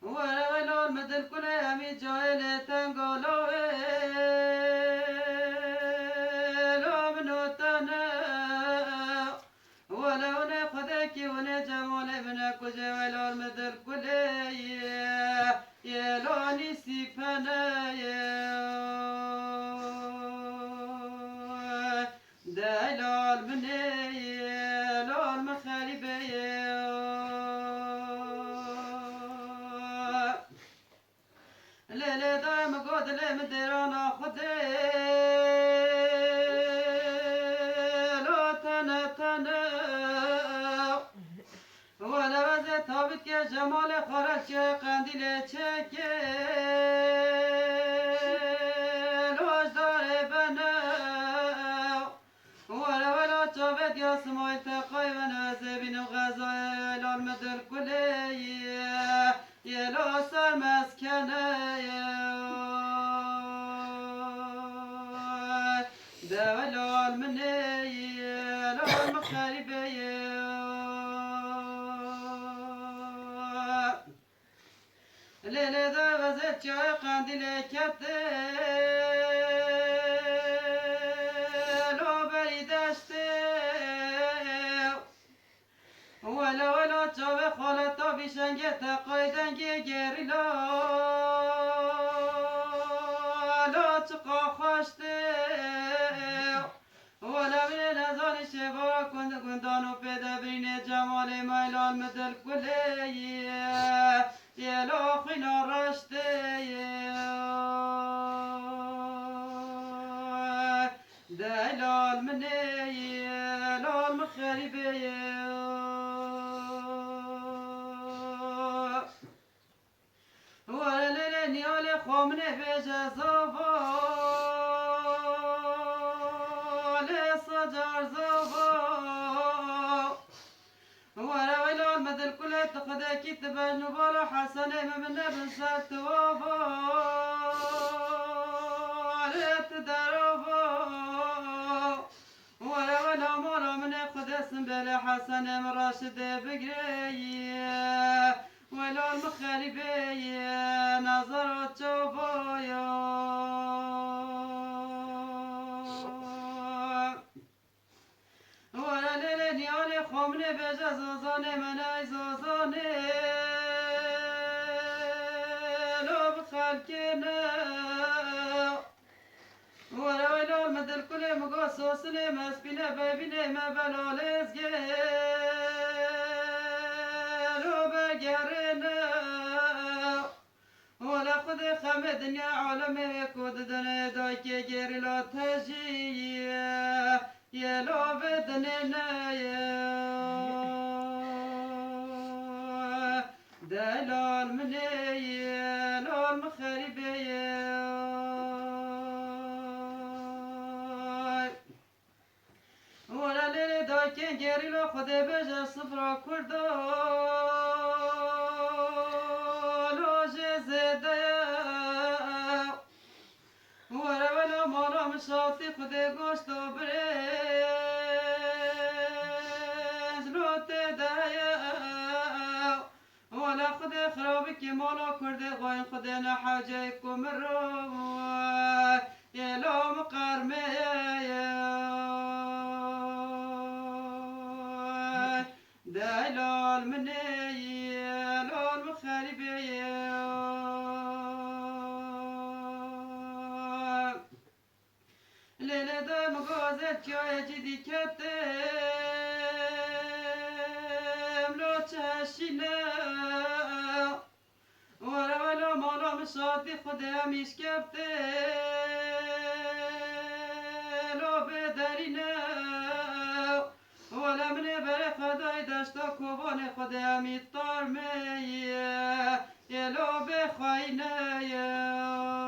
ولو المدل كل يامي جاهل تنقلو لو منو تنا ولو ناخذك ونجمل منك وجولو المدل كل يا لو نسي فنا دلال مني لو المخالبه ليلة دايم قود لي مديرانا خدي لو تنا تنا ولا وزي ثابت يا جمال خرج قنديل تشكي لوش داري بنا ولا ثابت يا سماي تقاي ونازي بين غزايل المدر كلية يا لو صار مسكنة دلال مني لو المخاربة ليلة ذا غزت جاي قنديل كتي لو بريدشتي ولا جاوي خالتا بشنجة قايدنجي گری لا تقا خاشتي ولا من نزال شبا كندانو پیدا برین جمال ميلال مدل كلية يا لو خنا رشتي دلال مني لال مخربي ولا لني على خمنه بجزافا لصجر زافا ولا المدل كله تقدر كتبه نبالا حسنه من بن سات وافا لتدرفا ولا مرا من قدس بلا حسنه من راشد بقريه ولا المخربيه نظرت شوفايا ولا ليلني علي خمني بجزازاني من عزازاني لو بخلكنا ولا المدل كل مقصوصني ما سبينا بابيني ما بلالزقي لو بقرنا ولا خذ خمد يا عالمي كود دنيا دايكي جيري لا تجي يا لو بدننا يا دلال مني لو المخربي ولا ليلة دايكي جيري لا خذ بجا صفرا كردا لو جزيدا ولا مالا مشاطي خذ قوشت بريز لو تدايا ولا خذ خرابك مالا كرد غاين خذنا حاجيكم الروح يا لو مقرمي دلال مني لو المخربي ليلة دا مغازت كايا جدي كتم لو تهشينا ولا مالا مشاطي خدا مش لو بدرينا ولا من بري خداي داشتا كوباني خدا ميطار مي يا لو بخاينا يا